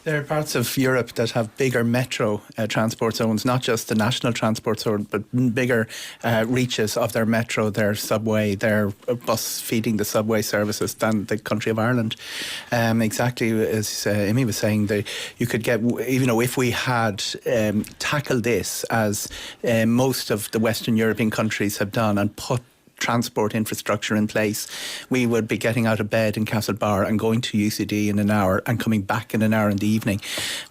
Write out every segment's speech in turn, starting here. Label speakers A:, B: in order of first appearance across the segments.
A: There are parts of Europe that have bigger metro transport zones, not just the national transport zone, but bigger reaches of their metro, their subway, their bus feeding the subway services than the country of Ireland. Exactly as Amii was saying, you could get, if we had tackled this as most of the Western European countries have done and put transport infrastructure in place, we would be getting out of bed in Castlebar and going to UCD in an hour and coming back in an hour in the evening.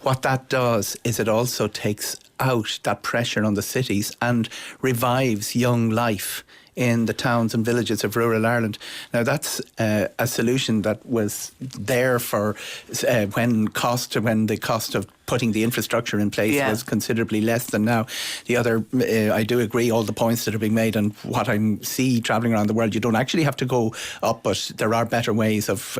A: What that does is it also takes out that pressure on the cities and revives young life in the towns and villages of rural Ireland. Now that's a solution that was there for when the cost of putting the infrastructure in place was considerably less than now. The other, I do agree, all the points that are being made, and what I see travelling around the world, you don't actually have to go up, but there are better ways of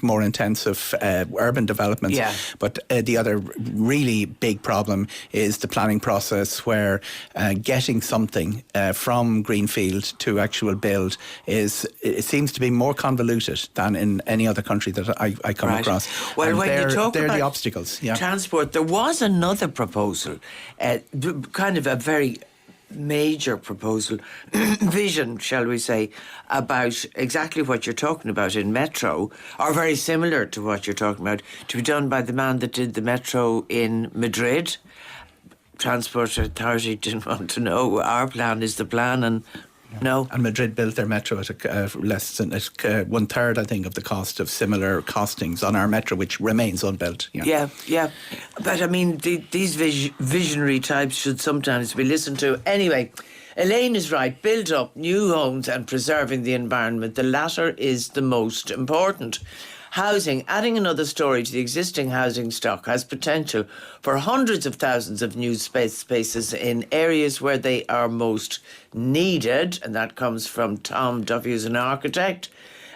A: more intensive urban developments. Yeah. But the other really big problem is the planning process, where getting something from greenfield to actual build it seems to be more convoluted than in any other country that I come across. Well, and when you talk about the obstacles. Yeah.
B: Transport, there was another proposal, kind of a very major proposal, vision, shall we say, about exactly what you're talking about in Metro, or very similar to what you're talking about, to be done by the man that did the Metro in Madrid. Transport Authority didn't want to know. Our plan is the plan, and no.
A: And Madrid built their metro at less than 1/3, I think, of the cost of similar costings on our metro, which remains unbuilt.
B: Yeah. But I mean, these visionary types should sometimes be listened to. Anyway, Elaine is right. Build up new homes and preserving the environment. The latter is the most important. Housing, adding another story to the existing housing stock, has potential for hundreds of thousands of new spaces in areas where they are most needed. And that comes from Tom Duffy, who's an architect.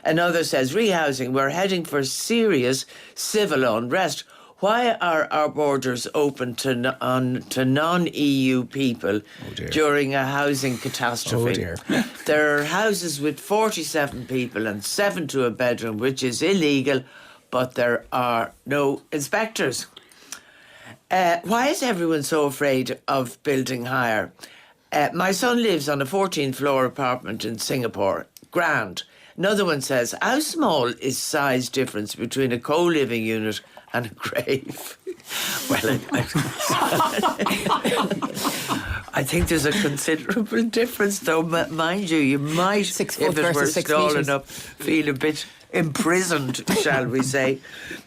B: Another says, rehousing, we're heading for serious civil unrest. Why are our borders open to non-EU people during a housing catastrophe?
A: Oh dear.
B: There are houses with 47 people and 7 to a bedroom, which is illegal, but there are no inspectors. Why is everyone so afraid of building higher? My son lives on a 14th-floor apartment in Singapore. Grand. Another one says, how small is size difference between a co-living unit and a grave? Well, I think there's a considerable difference, though. Mind you, you might,
C: 6
B: if
C: foot
B: it were
C: versus 6
B: tall
C: metres.
B: enough, feel a bit imprisoned, shall we say.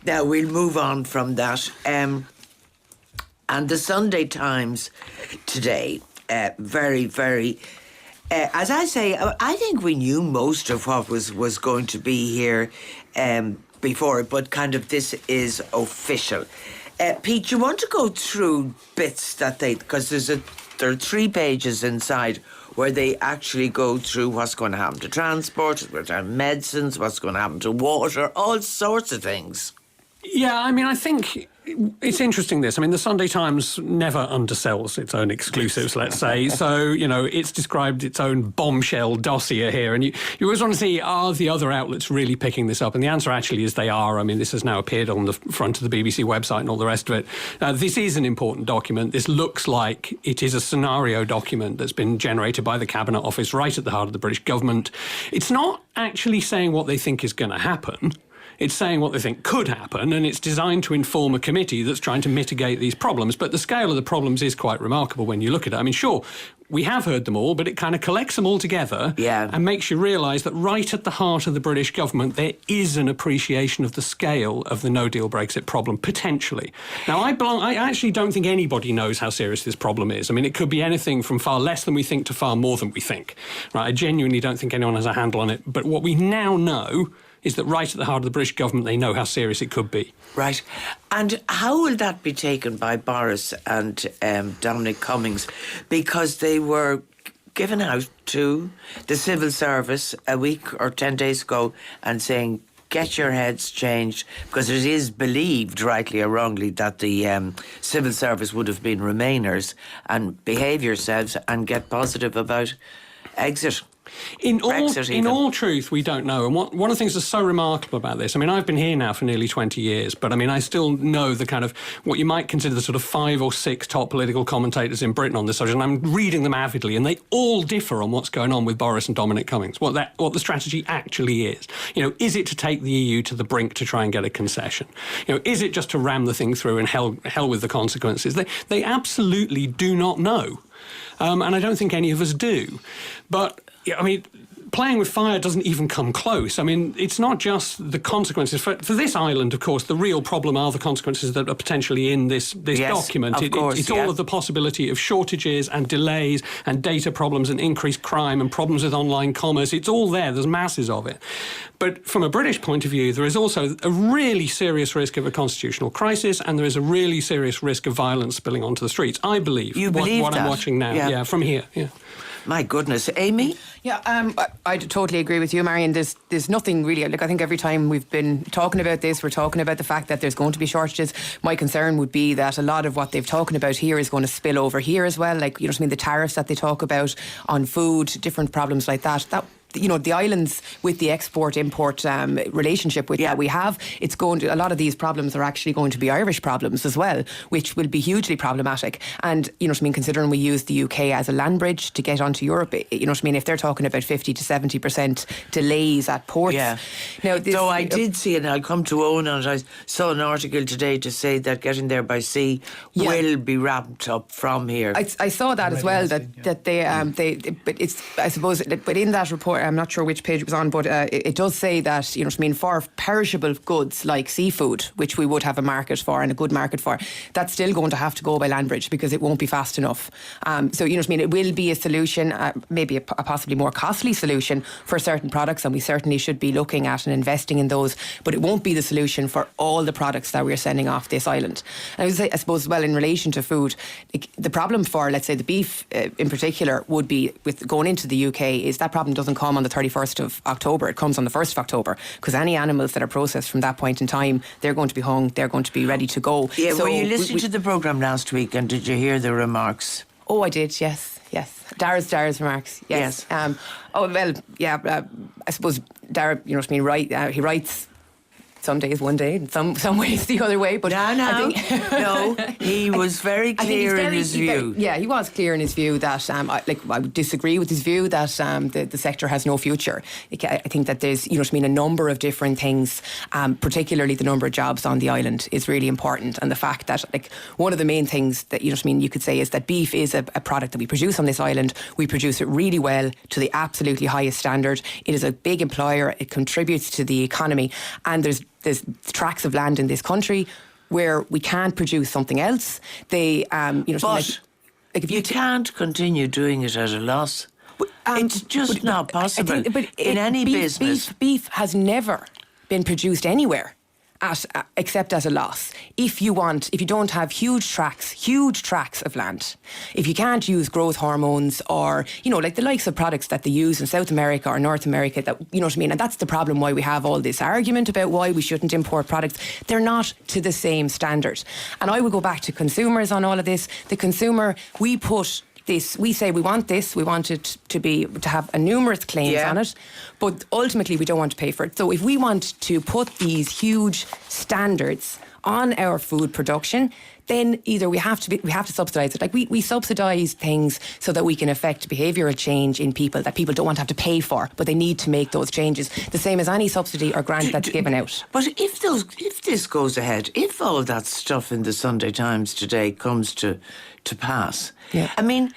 B: Now, we'll move on from that. And the Sunday Times today, very, very... as I say, I think we knew most of what was going to be here before, but kind of this is official. Pete, you want to go through bits that because there are 3 pages inside where they actually go through what's going to happen to transport, what's going to happen to medicines, what's going to happen to water, all sorts of things.
D: Yeah, I mean, I think it's interesting this. I mean, the Sunday Times never undersells its own exclusives, let's say. So, it's described its own bombshell dossier here. And you always want to see, are the other outlets really picking this up? And the answer actually is they are. I mean, this has now appeared on the front of the BBC website and all the rest of it. This is an important document. This looks like it is a scenario document that's been generated by the Cabinet Office right at the heart of the British government. It's not actually saying what they think is going to happen. It's saying what they think could happen, and it's designed to inform a committee that's trying to mitigate these problems. But the scale of the problems is quite remarkable when you look at it. I mean, sure, we have heard them all, but it kind of collects them all together and makes you realise that right at the heart of the British government, there is an appreciation of the scale of the no-deal Brexit problem, potentially. Now, I actually don't think anybody knows how serious this problem is. I mean, it could be anything from far less than we think to far more than we think. Right? I genuinely don't think anyone has a handle on it. But what we now know is that right at the heart of the British government, they know how serious it could be.
B: Right. And how will that be taken by Boris and Dominic Cummings? Because they were given out to the civil service a week or 10 days ago and saying, get your heads changed, because it is believed, rightly or wrongly, that the civil service would have been Remainers, and behave yourselves and get positive about exit.
D: In
B: Brexit
D: all truth, we don't know. And one of the things that's so remarkable about this, I mean, I've been here now for nearly 20 years, but I mean, I still know the kind of what you might consider the sort of 5 or 6 top political commentators in Britain on this subject, and I'm reading them avidly, and they all differ on what's going on with Boris and Dominic Cummings, what the strategy actually is. Is it to take the EU to the brink to try and get a concession? Is it just to ram the thing through and hell with the consequences? They absolutely do not know. And I don't think any of us do. But I mean, playing with fire doesn't even come close. I mean, it's not just the consequences. For this island, of course, the real problem are the consequences that are potentially in this document. It's all of the possibility of shortages and delays and data problems and increased crime and problems with online commerce. It's all there. There's masses of it. But from a British point of view, there is also a really serious risk of a constitutional crisis, and there is a really serious risk of violence spilling onto the streets. I believe.
B: You believe
D: what I'm watching now. Yeah, from here. Yeah.
B: My goodness. Amii?
C: Yeah, I totally agree with you, Marian. There's nothing really, I think every time we've been talking about this, we're talking about the fact that there's going to be shortages. My concern would be that a lot of what they've talking about here is going to spill over here as well. Like, the tariffs that they talk about on food, different problems like that. The islands with the export-import relationship that we have, a lot of these problems are actually going to be Irish problems as well, which will be hugely problematic. And, considering we use the UK as a land bridge to get onto Europe, if they're talking about 50 to 70% delays at ports.
B: Yeah.
C: Now,
B: though I did see, and I'll come to Eoghan, and I saw an article today to say that getting there by sea will be ramped up from here.
C: I saw that as well, that they but it's, I suppose, but in that report, I'm not sure which page it was on, but it does say that, for perishable goods like seafood, which we would have a market for and a good market for, that's still going to have to go by land bridge because it won't be fast enough. So, it will be a solution, maybe a possibly more costly solution for certain products, and we certainly should be looking at and investing in those, but it won't be the solution for all the products that we're sending off this island. And I suppose, well, in relation to food, the problem for, let's say, the beef in particular would be with going into the UK is that problem doesn't come on the 31st of October, it comes on the 1st of October, because any animals that are processed from that point in time, they're going to be hung, they're going to be ready to go.
B: Yeah,
C: so
B: were you listening to the programme last week, and did you hear the remarks?
C: Oh, I did, yes. Dara's remarks, yes. I suppose Dara, right, he writes some days one day, and some ways the other way. But
B: no, he was very clear in his view.
C: He was clear in his view that I would disagree with his view that the sector has no future. I think that there's a number of different things, particularly the number of jobs on the island is really important, and the fact that one of the main things that you could say is that beef is a product that we produce on this island. We produce it really well to the absolutely highest standard. It is a big employer. It contributes to the economy, and there's tracts of land in this country where we can't produce something else. They,
B: but if you can't continue doing it at a loss. It's just not possible. In any business,
C: beef has never been produced anywhere except at a loss. If you don't have huge tracts of land, if you can't use growth hormones or, like the likes of products that they use in South America or North America, that, and that's the problem why we have all this argument about why we shouldn't import products. They're not to the same standard. And I would go back to consumers on all of this. The consumer, we say we want this, we want it to have a numerous claims on it, but ultimately we don't want to pay for it. So if we want to put these huge standards on our food production, then either we have to subsidise it. Like we subsidise things so that we can affect behavioural change in people that people don't want to have to pay for, but they need to make those changes. The same as any subsidy or grant that's given out.
B: But if this goes ahead, if all that stuff in the Sunday Times today comes to pass, I mean,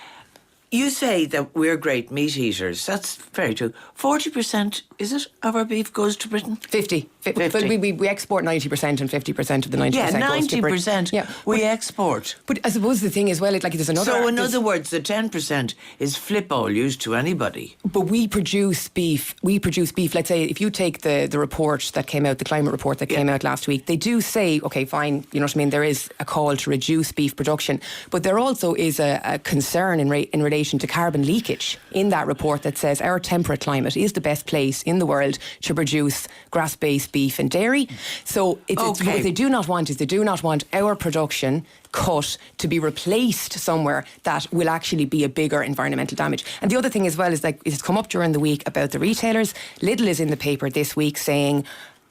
B: you say that we're great meat eaters. That's very true. 40%, is it, of our beef goes to Britain?
C: 50. But we export 90% and 50% of the 90% goes to Britain.
B: 90% we export.
C: But I suppose the thing is, well, there's another...
B: So in other words, the 10% is flip all used to anybody.
C: But we produce beef. Let's say if you take the report that came out, the climate report that came out last week, they do say, okay, fine, there is a call to reduce beef production. But there also is a concern in relation to carbon leakage in that report that says our temperate climate is the best place in the world to produce grass-based beef and dairy. So what they do not want is they do not want our production cut to be replaced somewhere that will actually be a bigger environmental damage. And the other thing as well is, like, it's come up during the week about the retailers. Lidl is in the paper this week saying,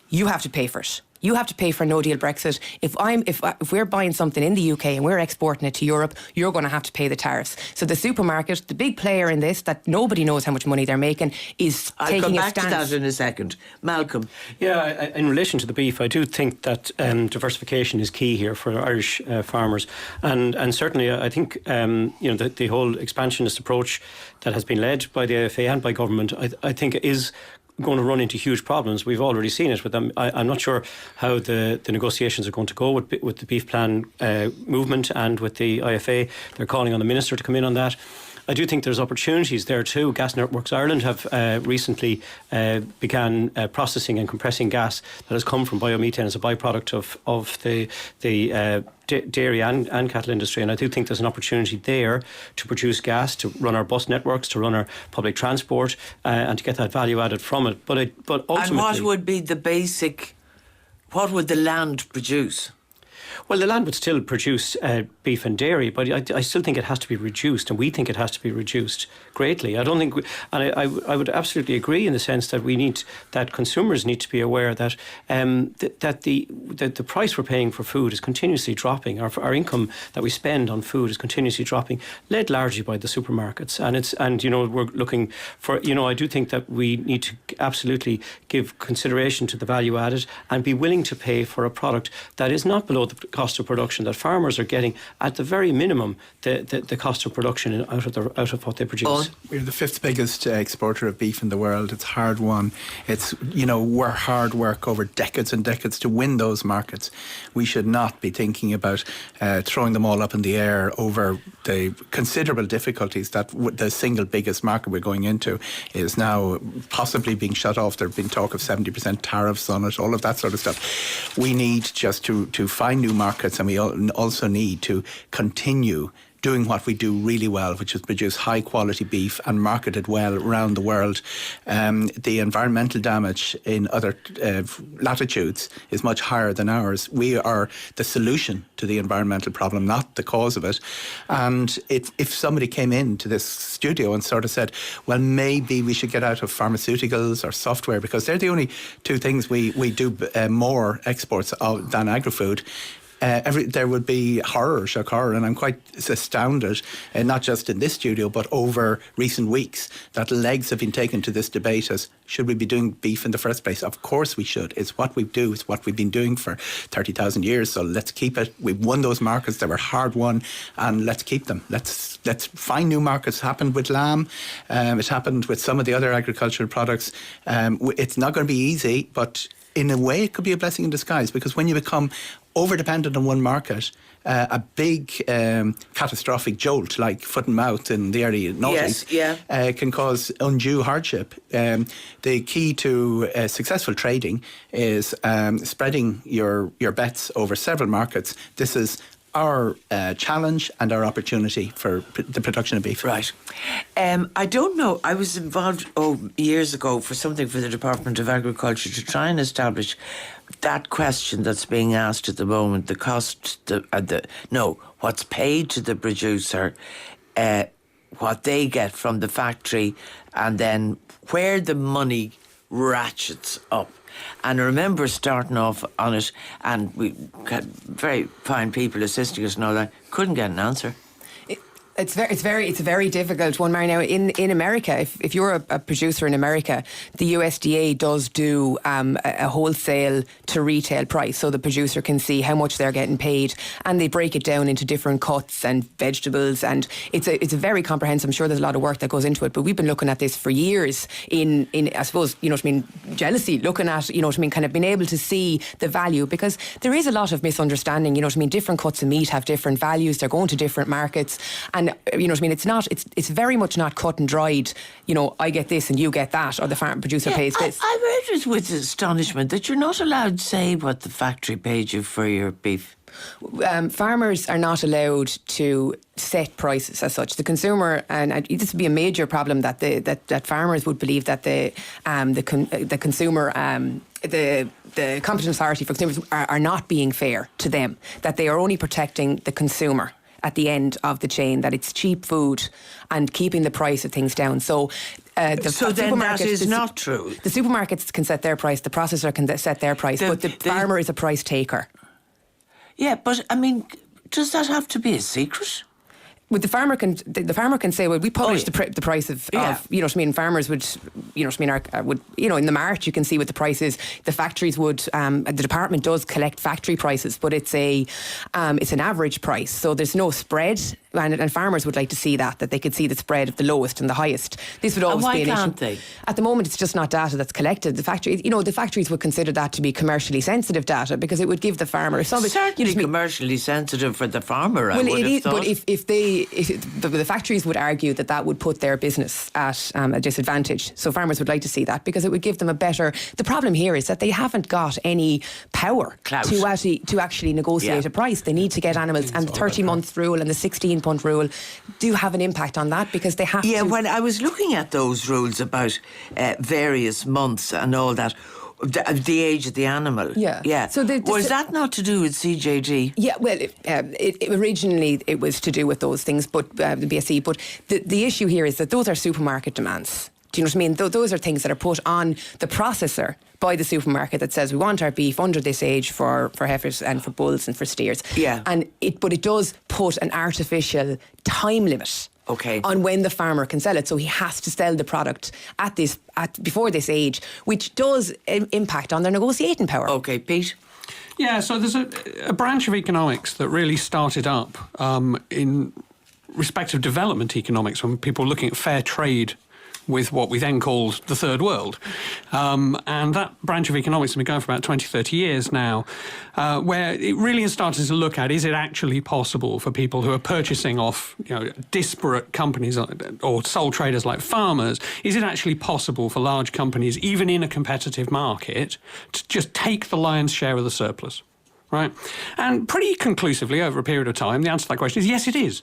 C: you have to pay for it. You have to pay for no deal Brexit. If we're buying something in the UK and we're exporting it to Europe, you're going to have to pay the tariffs. So the supermarket, the big player in this, that nobody knows how much money they're making, is taking a stance.
B: I'll come back to that in a second. Malcolm.
E: Yeah, in relation to the beef, I do think that diversification is key here for Irish farmers, and certainly I think the whole expansionist approach that has been led by the IFA and by government, I think is going to run into huge problems. We've already seen it with them. I'm not sure how the negotiations are going to go with the beef plan movement and with the IFA. They're calling on the minister to come in on that. I do think there's opportunities there too. Gas Networks Ireland have recently began processing and compressing gas that has come from biomethane as a byproduct of the dairy and cattle industry, and I do think there's an opportunity there to produce gas, to run our bus networks, to run our public transport, and to get that value added from it. But ultimately,
B: and what would be the basic? What would the land produce?
E: Well, the land would still produce beef and dairy, but I still think it has to be reduced, and we think it has to be reduced greatly. I don't think, I would absolutely agree in the sense that that consumers need to be aware that that the price we're paying for food is continuously dropping. Our income that we spend on food is continuously dropping, led largely by the supermarkets, and we're looking for. I do think that we need to absolutely give consideration to the value added and be willing to pay for a product that is not below the cost of production, that farmers are getting at the very minimum the cost of production out of what they produce.
A: We're the fifth biggest exporter of beef in the world. It's hard won. It's we're hard work over decades and decades to win those markets. We should not be thinking about throwing them all up in the air over the considerable difficulties that the single biggest market we're going into is now possibly being shut off. There's been talk of 70% tariffs on it, all of that sort of stuff. We need just to find new markets, and we also need to continue doing what we do really well, which is produce high quality beef and market it well around the world. The environmental damage in other latitudes is much higher than ours. We are the solution to the environmental problem, not the cause of it. And if somebody came into this studio and sort of said, well, maybe we should get out of pharmaceuticals or software, because they're the only two things we do more exports of than agri-food, there would be shock horror, and I'm quite astounded, not just in this studio but over recent weeks, that legs have been taken to this debate as, should we be doing beef in the first place? Of course we should. It's what we do. It's what we've been doing for 30,000 years, so let's keep it. We've won those markets. They were hard won, and let's keep them. Let's find new markets. It happened with lamb. It happened with some of the other agricultural products. It's not going to be easy, but in a way it could be a blessing in disguise, because when you become over-dependent on one market, a big catastrophic jolt like foot and mouth in the early 90s can cause undue hardship. The key to successful trading is spreading your bets over several markets. This is our challenge and our opportunity for the production of beef.
B: Right. I don't know. I was involved years ago for something for the Department of Agriculture to try and establish that question that's being asked at the moment, the cost, what's paid to the producer, what they get from the factory, and then where the money ratchets up. And I remember starting off on it, and we had very fine people assisting us and all that. Couldn't get an answer.
C: It's a very difficult one, Marian. Now, in America, if you're a producer in America, the USDA does do a wholesale to retail price, so the producer can see how much they're getting paid, and they break it down into different cuts and vegetables, and it's a very comprehensive. I'm sure there's a lot of work that goes into it, but we've been looking at this for years. In I suppose, jealousy, looking at kind of being able to see the value, because there is a lot of misunderstanding. Different cuts of meat have different values. They're going to different markets, and And you know what I mean? It's very much not cut and dried. You know, I get this and you get that, or the farm producer pays this.
B: I read it with astonishment that you're not allowed to say what the factory paid you for your beef.
C: Farmers are not allowed to set prices as such. The consumer, and this would be a major problem, that that farmers would believe that the consumer, the competent authority for consumers are not being fair to them, that they are only protecting the consumer at the end of the chain, that it's cheap food and keeping the price of things down. So
B: then that is not true.
C: The supermarkets can set their price, the processor can set their price, but the farmer is a price taker.
B: Yeah, but I mean, does that have to be a secret?
C: Well, the farmer can say, well, we publish the price of, you know what I mean. Farmers would, you know what I mean, would, you know, in the March you can see what the price is. The factories would, the department does collect factory prices, but it's an average price, so there's no spread. And farmers would like to see that they could see the spread of the lowest and the highest. This would always be an issue.
B: Why can't they?
C: At the moment, it's just not data that's collected. The factories would consider that to be commercially sensitive data, because it would give the farmer
B: certainly commercially sensitive for the farmer.
C: Well,
B: I would have thought.
C: But if the factories would argue that would put their business at a disadvantage. So farmers would like to see that, because it would give them a better. The problem here is that they haven't got any power to actually negotiate a price. They need to get animals, and the 30-month rule and the 16-month rule do have an impact on that, because they have to.
B: Yeah, when I was looking at those rules about various months and all that, the age of the animal. Yeah. So was that not to do with CJD?
C: Yeah, well, originally it was to do with those things, but the BSE. But the issue here is that those are supermarket demands. Do you know what I mean? Those are things that are put on the processor by the supermarket that says we want our beef under this age for heifers and for bulls and for steers.
B: Yeah.
C: But it does put an artificial time limit.
B: Okay.
C: On when the farmer can sell it, so he has to sell the product before this age, which does impact on their negotiating power.
B: Okay, Pete.
D: Yeah, so there's a branch of economics that really started up in respect of development economics, when people were looking at fair trade with what we then called the third world. And that branch of economics has been going for about 20, 30 years now, where it really has started to look at, is it actually possible for people who are purchasing off, you know, disparate companies or sole traders like farmers, is it actually possible for large companies, even in a competitive market, to just take the lion's share of the surplus? Right? And pretty conclusively over a period of time, the answer to that question is yes, it is.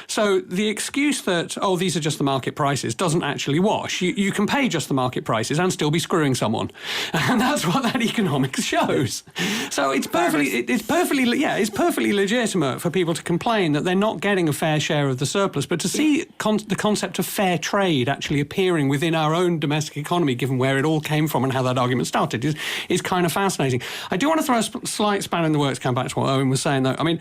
D: So the excuse that, oh, these are just the market prices, doesn't actually wash. You can pay just the market prices and still be screwing someone. And that's what that economics shows. So it's perfectly legitimate for people to complain that they're not getting a fair share of the surplus, but to see the concept of fair trade actually appearing within our own domestic economy, given where it all came from and how that argument started, is kind of fascinating. I do want to throw a slight spanner in the works, come back to what Owen was saying, though. I mean,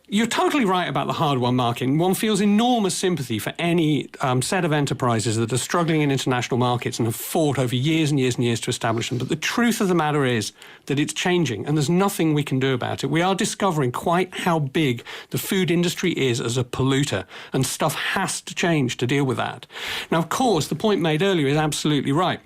D: you're totally right about the hard-won market. One feels enormous sympathy for any set of enterprises that are struggling in international markets and have fought over years and years and years to establish them. But the truth of the matter is that it's changing, and there's nothing we can do about it. We are discovering quite how big the food industry is as a polluter, and stuff has to change to deal with that. Now, of course, the point made earlier is absolutely right.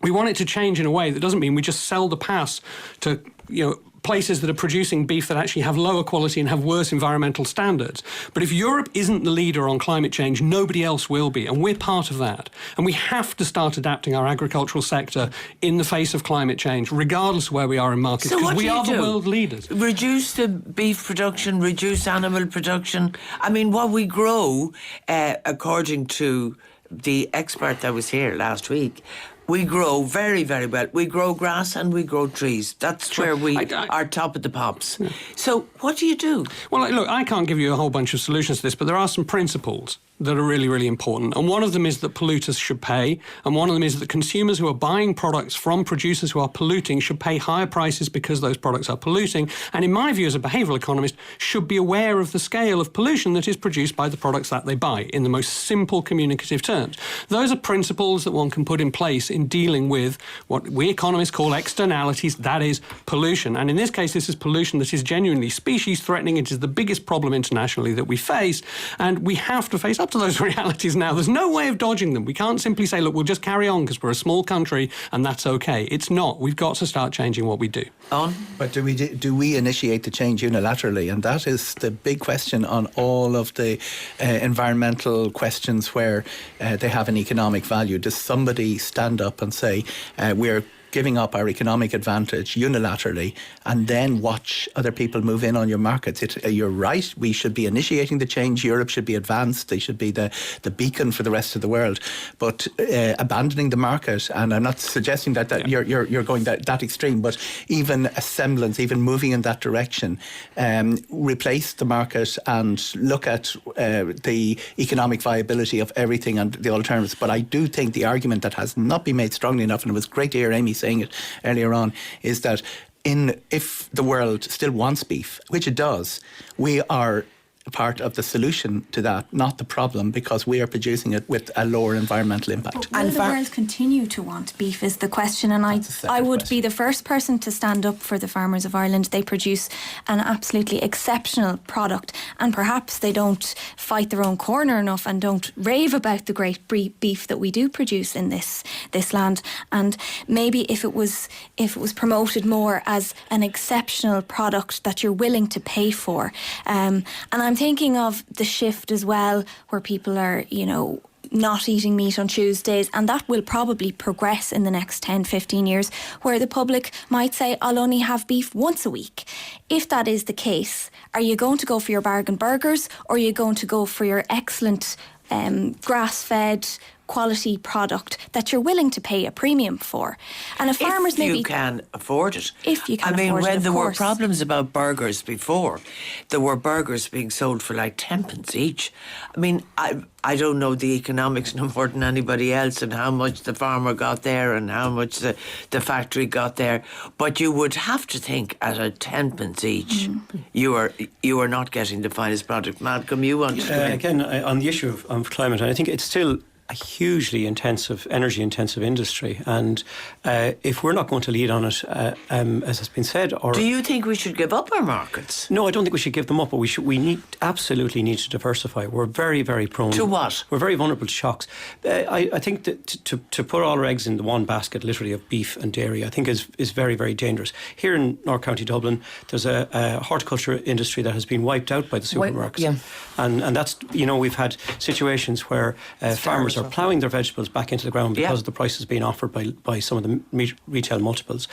D: We want it to change in a way that doesn't mean we just sell the pass to, you know, places that are producing beef that actually have lower quality and have worse environmental standards. But if Europe isn't the leader on climate change, nobody else will be, and we're part of that. And we have to start adapting our agricultural sector in the face of climate change, regardless of where we are in markets, because we are the world leaders.
B: Reduce the beef production, reduce animal production. I mean, what we grow, according to the expert that was here last week, we grow very, very well. We grow grass and we grow trees. That's where we are top of the pops. Yeah. So what do you do?
D: Well, look, I can't give you a whole bunch of solutions to this, but there are some principles that are really, really important. And one of them is that polluters should pay. And one of them is that consumers who are buying products from producers who are polluting should pay higher prices because those products are polluting. And in my view, as a behavioural economist, should be aware of the scale of pollution that is produced by the products that they buy, in the most simple communicative terms. Those are principles that one can put in place in dealing with what we economists call externalities, that is pollution. And in this case, this is pollution that is genuinely species threatening. It is the biggest problem internationally that we face, and we have to face up to those realities now. There's no way of dodging them. We can't simply say, look, we'll just carry on because we're a small country and that's okay. It's not. We've got to start changing what we do.
A: But do we initiate the change unilaterally? And that is the big question on all of the environmental questions where they have an economic value. Does somebody stand up and say, we're giving up our economic advantage unilaterally and then watch other people move in on your markets? You're right, we should be initiating the change. Europe should be advanced. They should be the beacon for the rest of the world. But abandoning the market, and I'm not suggesting that you're going that extreme, but even a semblance, even moving in that direction, replace the market and look at the economic viability of everything and the alternatives. But I do think the argument that has not been made strongly enough, and it was great to hear Amii saying it earlier on, is that if the world still wants beef, which it does, we are part of the solution to that, not the problem, because we are producing it with a lower environmental impact.
F: But will the world continue to want beef is the question, and I would be the first person to stand up for the farmers of Ireland. They produce an absolutely exceptional product, and perhaps they don't fight their own corner enough and don't rave about the great beef that we do produce in this land. And maybe if it was promoted more as an exceptional product that you're willing to pay for, and I'm thinking of the shift as well, where people are, not eating meat on Tuesdays, and that will probably progress in the next 10, 15 years, where the public might say, I'll only have beef once a week. If that is the case, are you going to go for your bargain burgers, or are you going to go for your excellent grass-fed quality product that you're willing to pay a premium for? And if farmers maybe...
B: If you can afford it.
F: If you can afford it,
B: when
F: of
B: there were
F: course.
B: problems about burgers before, there were burgers being sold for like 10p each. I mean, I don't know the economics no more than anybody else, and how much the farmer got there and how much the factory got there, but you would have to think at a 10p each, you are not getting the finest product. Malcolm, you want to...
E: Again, on the issue of climate, I think it's still a hugely energy intensive industry, and if we're not going to lead on it, as has been said, or
B: do you think we should give up our markets?
E: No, I don't think we should give them up, but we absolutely need to diversify. We're very, very prone
B: to what?
E: We're very vulnerable to shocks. I think that to put all our eggs in the one basket, literally, of beef and dairy, I think is very, very dangerous. Here in North County Dublin, there's a horticulture industry that has been wiped out by the supermarkets, and that's, we've had situations where farmers are ploughing their vegetables back into the ground because of the prices being offered by some of the retail multiples.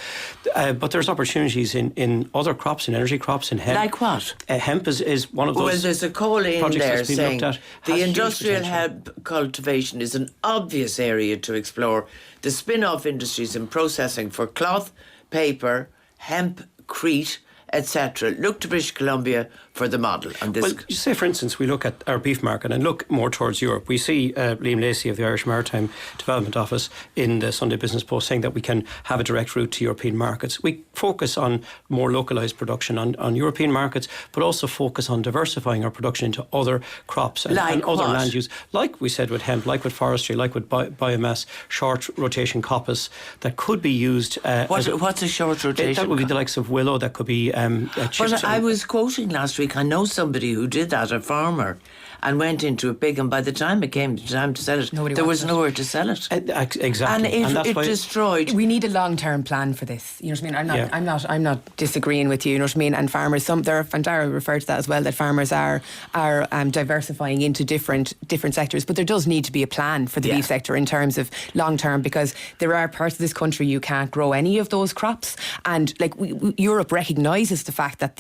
E: But there's opportunities in other crops, in energy crops, in hemp.
B: Like what?
E: Hemp is one of those.
B: Well, there's a call in there saying the industrial
E: potential.
B: Hemp cultivation is an obvious area to explore. The spin-off industries in processing for cloth, paper, hempcrete, etc. Look to British Columbia for the model. And this
E: Well, say, for instance, we look at our beef market and look more towards Europe. We see Liam Lacey of the Irish Maritime Development Office in the Sunday Business Post saying that we can have a direct route to European markets. We focus on more localised production on European markets, but also focus on diversifying our production into other crops and other land use. Like we said with hemp, like with forestry, like with biomass, short rotation coppice that could be used.
B: What's a short rotation?
E: That would be the likes of willow, that could be
B: But I was quoting last week, I know somebody who did that, a farmer, and went into a pig, and by the time it came time to sell it, there was nowhere to sell it.
E: Exactly.
B: And it destroyed.
C: We need a long-term plan for this. You know what I mean? I'm not disagreeing with you. You know what I mean? And farmers, and Dara referred to that as well, that farmers are diversifying into different sectors. But there does need to be a plan for the beef sector in terms of long-term, because there are parts of this country you can't grow any of those crops, and Europe recognises the fact that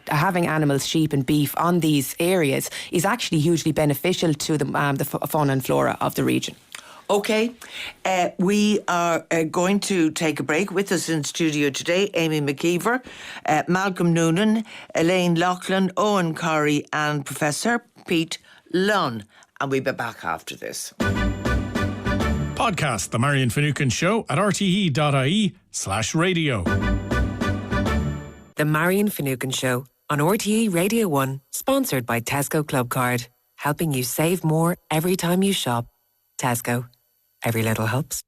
C: having animals, sheep and beef on these areas is actually hugely beneficial to the fauna and flora of the region.
B: OK, we are going to take a break. With us in studio today, Amii McKeever, Malcolm Noonan, Elaine Loughlin, Eoghan Corry and Professor Pete Lunn. And we'll be back after this.
G: Podcast The Marian Finucane Show at rte.ie/radio.
H: The Marian Finucane Show on RTE Radio 1, sponsored by Tesco Clubcard, helping you save more every time you shop. Tesco. Every little helps.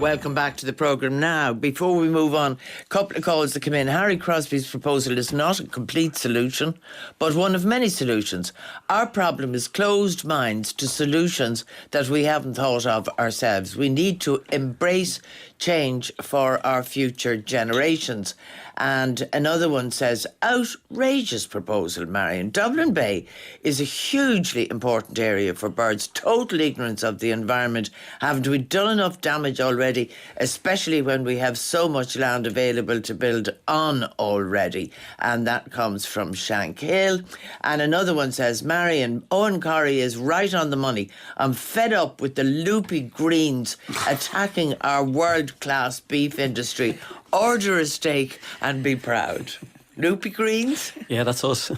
B: Welcome back to the programme. Now, before we move on, a couple of calls that come in. Harry Crosby's proposal is not a complete solution, but one of many solutions. Our problem is closed minds to solutions that we haven't thought of ourselves. We need to embrace change for our future generations. And another one says, outrageous proposal, Marian. Dublin Bay is a hugely important area for birds. Total ignorance of the environment. Haven't we done enough damage already, especially when we have so much land available to build on already? And that comes from Shank Hill. And another one says, Marian, Owen Corry is right on the money. I'm fed up with the loopy greens attacking our world-class beef industry. Order a steak and be proud. Loopy greens?
E: Yeah, that's us.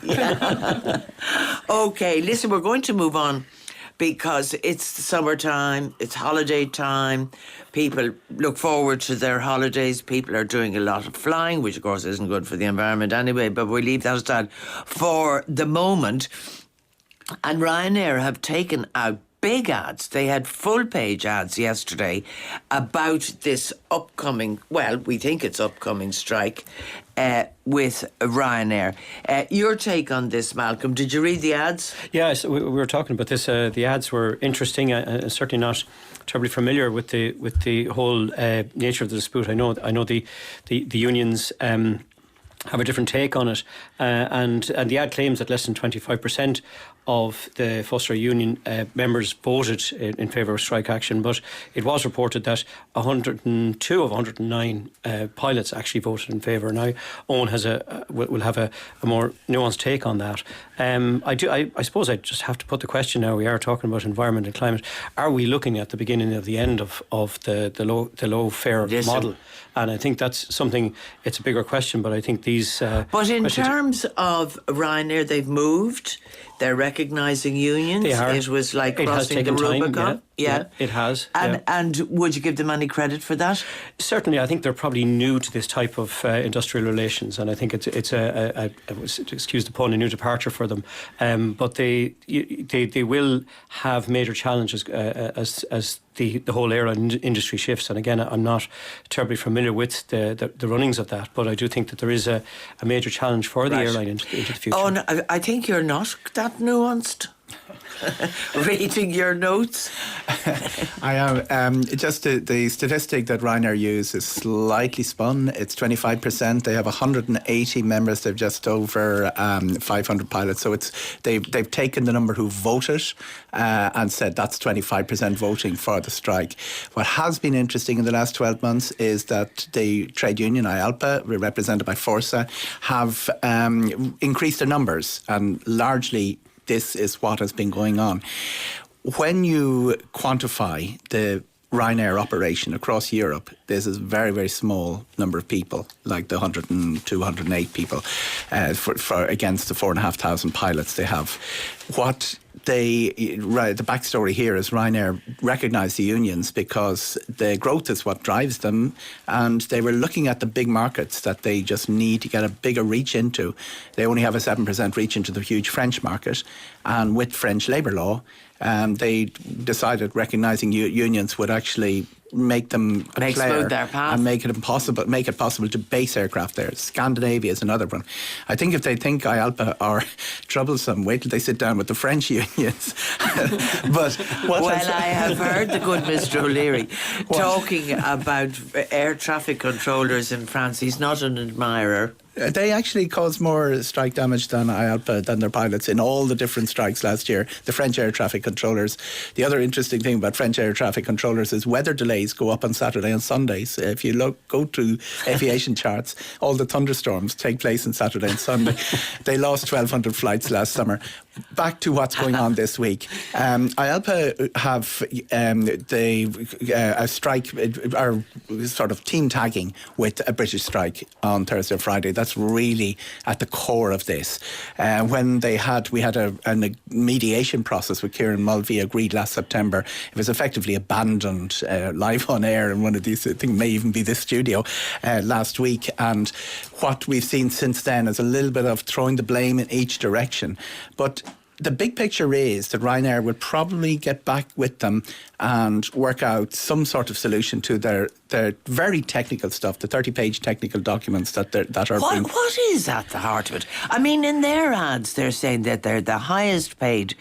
B: OK, listen, we're going to move on because it's summertime, it's holiday time. People look forward to their holidays. People are doing a lot of flying, which of course isn't good for the environment anyway, but we leave that aside for the moment. And Ryanair have taken out big ads. They had full page ads yesterday about this upcoming, well, we think it's upcoming strike with Ryanair. Your take on this, Malcolm? Did you read the ads?
E: Yeah, so we were talking about this. The ads were interesting. Certainly not terribly familiar with the whole nature of the dispute. I know the unions have a different take on it, and the ad claims that less than 25% of the Foster Union members voted in favour of strike action, but it was reported that 102 of 109 pilots actually voted in favour. Now, Eoghan has will have a more nuanced take on that. I suppose I just have to put the question now. We are talking about environment and climate. Are we looking at the beginning of the end of the low fare model? And I think that's something. It's a bigger question, but I think these.
B: But in terms of Ryanair, they've moved. They're recognising unions.
E: They are.
B: It was like
E: It has
B: crossing
E: taken
B: the
E: time,
B: Rubicon.
E: yeah, it has.
B: And would you give them any credit for that?
E: Certainly, I think they're probably new to this type of industrial relations, and I think it's excuse the pun, a new departure for them. But they will have major challenges as the whole airline industry shifts. And again, I'm not terribly familiar with the runnings of that, but I do think that there is a major challenge for the airline into the future.
B: Oh, no, I think you're not that nuanced. Reading your notes.
A: I am. Just the statistic that Ryanair use is slightly spun. It's 25%. They have 180 members. They've just over 500 pilots. So they've taken the number who voted and said that's 25% voting for the strike. What has been interesting in the last 12 months is that the trade union IALPA, represented by Forsa, have increased their numbers, and largely this is what has been going on. When you quantify the Ryanair operation across Europe, there's a very, very small number of people, like the 102, 108 people, for against the 4,500 pilots they have. The backstory here is Ryanair recognised the unions because the growth is what drives them, and they were looking at the big markets that they just need to get a bigger reach into. They only have a 7% reach into the huge French market, and with French labour law, they decided recognising unions would actually make them a player
B: their path
A: and make it possible to base aircraft there. Scandinavia is another one. I think if they think IALPA are troublesome, wait till they sit down with the French unions. But
B: I have heard the good Mr. O'Leary talking about air traffic controllers in France. He's not an admirer.
A: They actually caused more strike damage than IALPA, than their pilots in all the different strikes last year. The French air traffic controllers. The other interesting thing about French air traffic controllers is weather delays go up on Saturday and Sundays. If you go to aviation charts, all the thunderstorms take place on Saturday and Sunday. They lost 1,200 flights last summer. Back to what's going on this week. IALPA have a strike, or sort of team tagging with a British strike on Thursday or Friday. That's really at the core of this. We had a mediation process with Kieran Mulvey agreed last September. It was effectively abandoned live on air in one of these, I think may even be this studio, last week. And what we've seen since then is a little bit of throwing the blame in each direction. But the big picture is that Ryanair will probably get back with them and work out some sort of solution to their very technical stuff, the 30-page technical documents that are being...
B: What is at the heart of it? I mean, in their ads, they're saying that they're the highest paid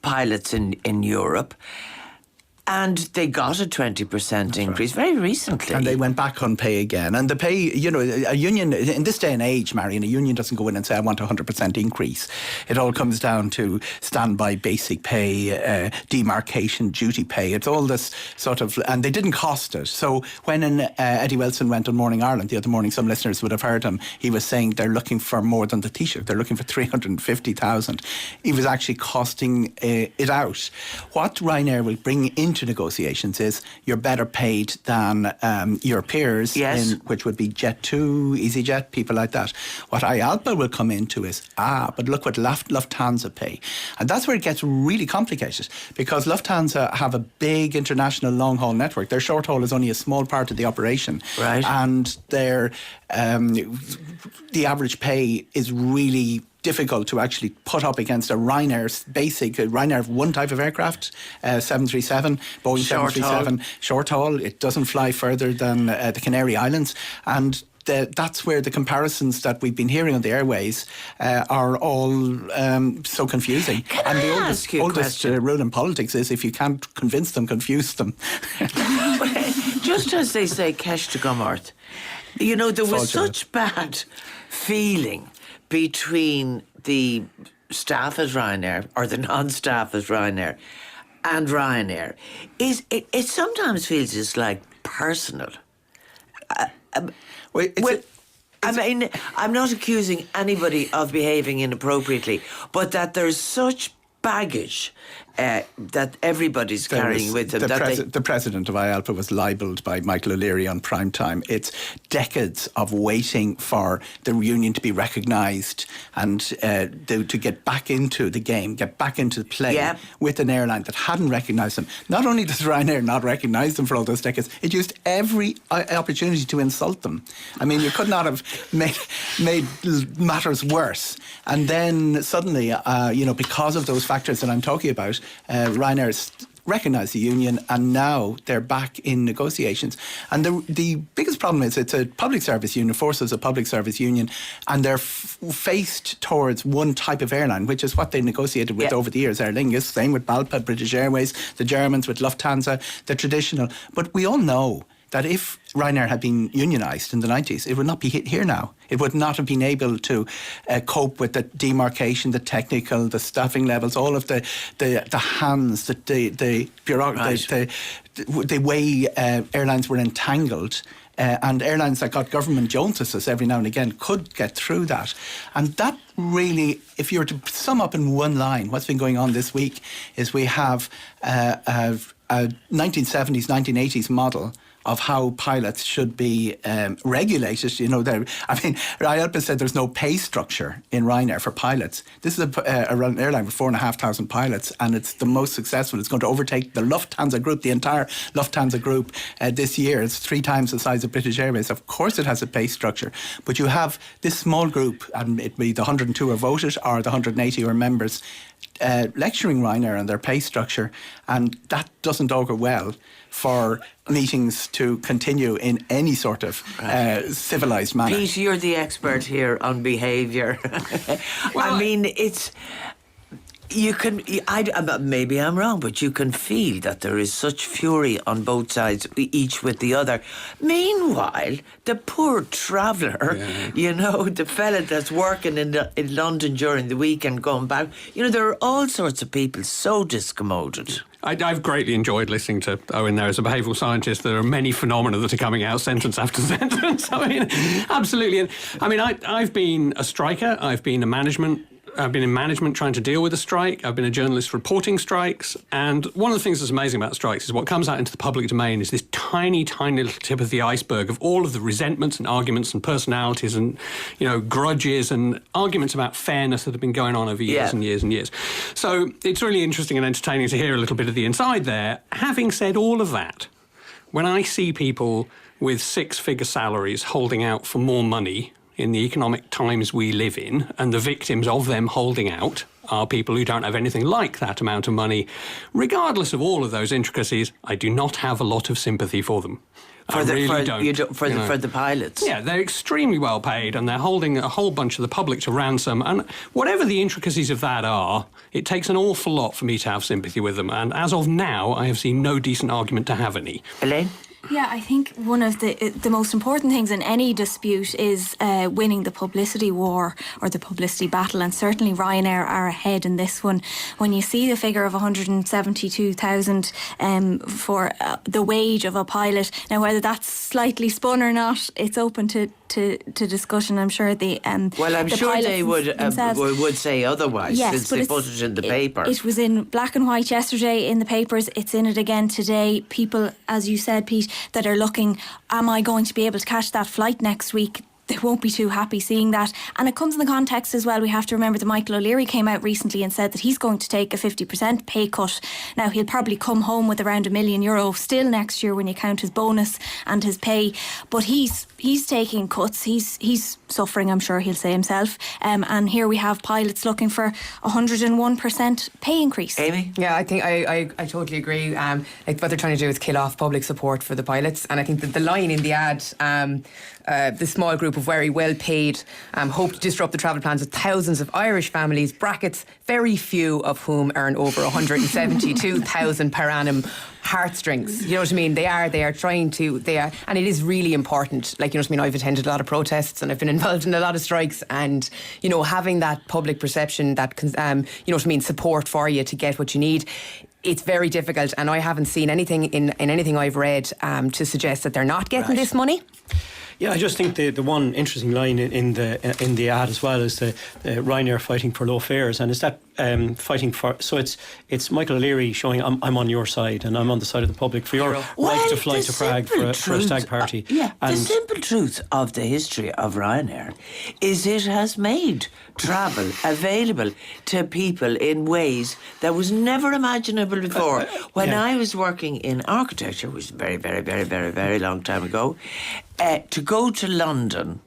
B: pilots in Europe. And they got a 20% increase very recently.
A: And they went back on pay again. And the pay, you know, a union, in this day and age, Marian, a union doesn't go in and say, I want a 100% increase. It all comes down to standby basic pay, demarcation, duty pay. It's all this sort of, and they didn't cost it. So when Eddie Wilson went on Morning Ireland the other morning, some listeners would have heard him, he was saying they're looking for more than the Taoiseach. They're looking for 350,000. He was actually costing it out. What Ryanair will bring into negotiations is you're better paid than your peers, which would be Jet2, EasyJet, people like that. What IALPA will come into is, but look what Lufthansa pay. And that's where it gets really complicated, because Lufthansa have a big international long-haul network. Their short-haul is only a small part of the operation.
B: Right.
A: And their the average pay is really difficult to actually put up against a Ryanair's basic. Ryanair have one type of aircraft, 737, Boeing 737, short haul. It doesn't fly further than the Canary Islands, and that's where the comparisons that we've been hearing on the airways are all so confusing.
B: And the
A: oldest rule in politics is, if you can't convince them, confuse them.
B: Just as they say, cash to come earth. You know, there was such bad feeling between the staff at Ryanair, or the non-staff at Ryanair, and Ryanair. It sometimes feels just like personal. I mean, I'm not accusing anybody of behaving inappropriately, but that there's such baggage that everybody's carrying with them.
A: The president of IALPA was libelled by Michael O'Leary on prime time. It's decades of waiting for the union to be recognised and to get back into the game, get back into play with an airline that hadn't recognised them. Not only does Ryanair not recognise them for all those decades, it used every opportunity to insult them. I mean, you could not have made matters worse. And then suddenly, because of those factors that I'm talking about, Ryanair's recognised the union, and now they're back in negotiations. And the biggest problem is it's a public service union, forces a public service union, and they're faced towards one type of airline, which is what they negotiated with over the years. Aer Lingus, same with BALPA, British Airways, the Germans with Lufthansa, the traditional. But we all know that if Ryanair had been unionised in the 90s, it would not be here now. It would not have been able to cope with the demarcation, the technical, the staffing levels, all of the hands, the bureaucracy, the way airlines were entangled. And airlines that got government Joneses every now and again could get through that. And that really, if you were to sum up in one line, what's been going on this week is we have a 1970s, 1980s model of how pilots should be regulated. You know, IALPA said there's no pay structure in Ryanair for pilots. This is an airline with 4,500 pilots, and it's the most successful. It's going to overtake the Lufthansa group, the entire Lufthansa group this year. It's 3 times the size of British Airways. Of course it has a pay structure, but you have this small group, and it be the 102 who are voted or the 180 who are members, lecturing Ryanair on their pay structure, and that doesn't augur well for meetings to continue in any sort of civilised manner.
B: Pete, you're the expert here on behaviour.
D: Well,
B: I mean, it's... You can, maybe I'm wrong, but you can feel that there is such fury on both sides, each with the other. Meanwhile, the poor traveller, the fella that's working in London during the week and going back, there are all sorts of people so discommoded.
D: I've greatly enjoyed listening to Eoghan there as a behavioural scientist. There are many phenomena that are coming out sentence after sentence. I mean, absolutely. And I mean, I've been a striker. I've been in management trying to deal with a strike. I've been a journalist reporting strikes. And one of the things that's amazing about strikes is what comes out into the public domain is this tiny, tiny little tip of the iceberg of all of the resentments and arguments and personalities and, grudges and arguments about fairness that have been going on over years and years and years. So it's really interesting and entertaining to hear a little bit of the inside there. Having said all of that, when I see people with 6-figure salaries holding out for more money in the economic times we live in, and the victims of them holding out are people who don't have anything like that amount of money. Regardless of all of those intricacies, I do not have a lot of sympathy for them.
B: For the pilots.
D: Yeah, they're extremely well paid, and they're holding a whole bunch of the public to ransom. And whatever the intricacies of that are, it takes an awful lot for me to have sympathy with them. And as of now, I have seen no decent argument to have any.
B: Elaine?
F: Yeah, I think one of the most important things in any dispute is winning the publicity war or the publicity battle, and certainly Ryanair are ahead in this one. When you see the figure of 172,000 for the wage of a pilot, now whether that's slightly spun or not, it's open to discussion. I'm sure I'm
B: sure they would say otherwise,
F: yes,
B: since they put it in the paper.
F: It was in black and white yesterday in the papers. It's in it again today. People, as you said, Pete, that are looking, am I going to be able to catch that flight next week? They won't be too happy seeing that. And it comes in the context as well. We have to remember that Michael O'Leary came out recently and said that he's going to take a 50% pay cut. Now, he'll probably come home with around €1 million still next year when you count his bonus and his pay. But he's taking cuts. He's suffering, I'm sure he'll say himself. And here we have pilots looking for 101% pay increase.
B: Amy?
C: Yeah, I think I totally agree. Like what they're trying to do is kill off public support for the pilots. And I think that the line in the ad, the small group of very well paid hope to disrupt the travel plans of thousands of Irish families, brackets, very few of whom earn over 172,000 per annum, heartstrings. You know what I mean? They are trying to, and it is really important. Like, you know what I mean? I've attended a lot of protests and I've been involved in a lot of strikes, and, you know, having that public perception, that, you know what I mean, support for you to get what you need, it's very difficult, and I haven't seen anything in anything I've read to suggest that they're not getting this money.
E: Yeah, I just think the one interesting line in the ad as well is the Ryanair fighting for low fares, and is that fighting for? So it's Michael O'Leary showing I'm on your side and I'm on the side of the public for your right to fly to Prague for a stag party.
B: The simple truth of the history of Ryanair is it has made travel available to people in ways that was never imaginable before. When I was working in architecture, which was very, very, very, very, very long time ago, to go to London,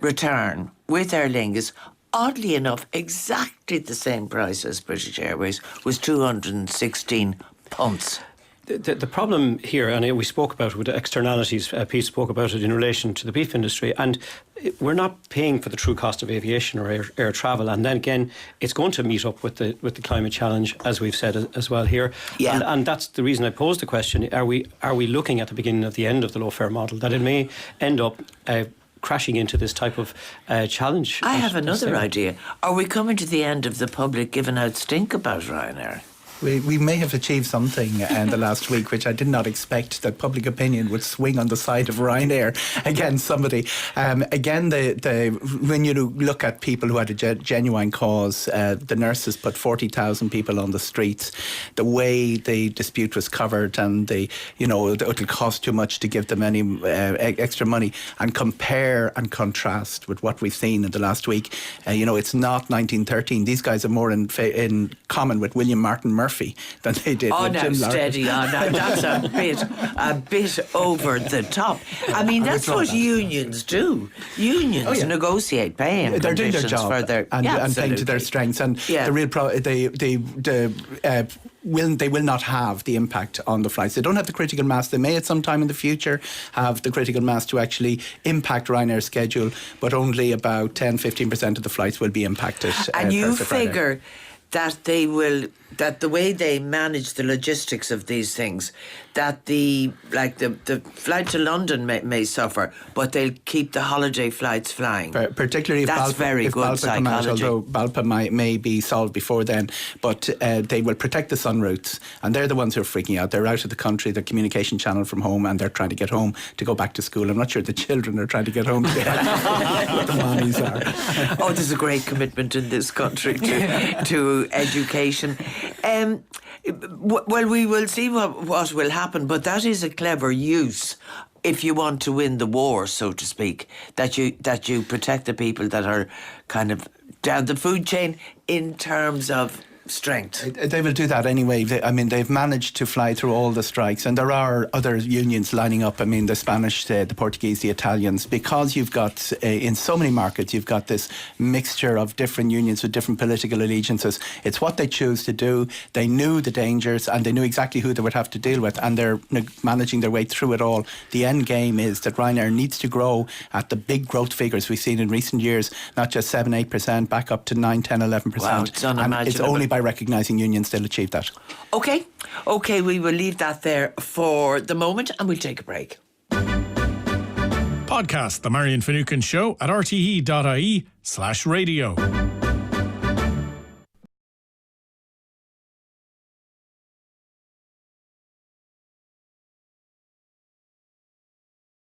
B: return with Aer Lingus, oddly enough, exactly the same price as British Airways, was £216.
E: The problem here, and we spoke about it with the externalities, Pete spoke about it in relation to the beef industry, and we're not paying for the true cost of aviation or air travel, and then again, it's going to meet up with the climate challenge, as we've said as well here.
B: Yeah.
E: And that's the reason I posed the question: Are we looking at the beginning of the end of the low fare model, that it may end up crashing into this type of challenge?
B: I have another idea. Are we coming to the end of the public giving out stink about Ryanair?
A: We may have achieved something in the last week, which I did not expect, that public opinion would swing on the side of Ryanair against somebody. Again, when you look at people who had a genuine cause, the nurses put 40,000 people on the streets. The way the dispute was covered, and it'll cost too much to give them any extra money, and compare and contrast with what we've seen in the last week. It's not 1913. These guys are more in common with William Martin Murphy than they did with Jim Larkin.
B: Steady on. Now, that's a bit over the top. I mean, that's what unions do. Unions negotiate pay and
A: they're doing their
B: conditions
A: job
B: for their
A: and playing to their strengths. And the real they will not have the impact on the flights. They don't have the critical mass. They may at some time in the future have the critical mass to actually impact Ryanair's schedule, but only about 10-15% of the flights will be impacted.
B: And you figure that that the way they manage the logistics of these things, that the flight to London may suffer, but they'll keep the holiday flights flying.
A: Particularly if
B: that's
A: Balpa,
B: very good
A: Balpa
B: psychology.
A: although Balpa may be solved before then, but they will protect the sun routes, and they're the ones who are freaking out. They're out of the country, their communication channel from home, and they're trying to get home to go back to school. I'm not sure the children are trying to get home to what the mommies are.
B: Oh, there's a great commitment in this country to education. Well, we will see what will happen, but that is a clever use, if you want to win the war, so to speak, that you protect the people that are kind of down the food chain in terms of strength.
A: They will do that anyway. They've managed to fly through all the strikes, and there are other unions lining up. The Spanish, the Portuguese, the Italians, because you've got in so many markets, you've got this mixture of different unions with different political allegiances. It's what they choose to do. They knew the dangers, and they knew exactly who they would have to deal with, and they're managing their way through it all. The end game is that Ryanair needs to grow at the big growth figures we've seen in recent years, not just 7-8%, back up to 9, 10, 11%.
B: Wow, it's unimaginable.
A: And it's only by recognising unions they'll achieve that.
B: Okay, we will leave that there for the moment, and we'll take a break.
G: Podcast The Marian Finucane Show at rte.ie/radio.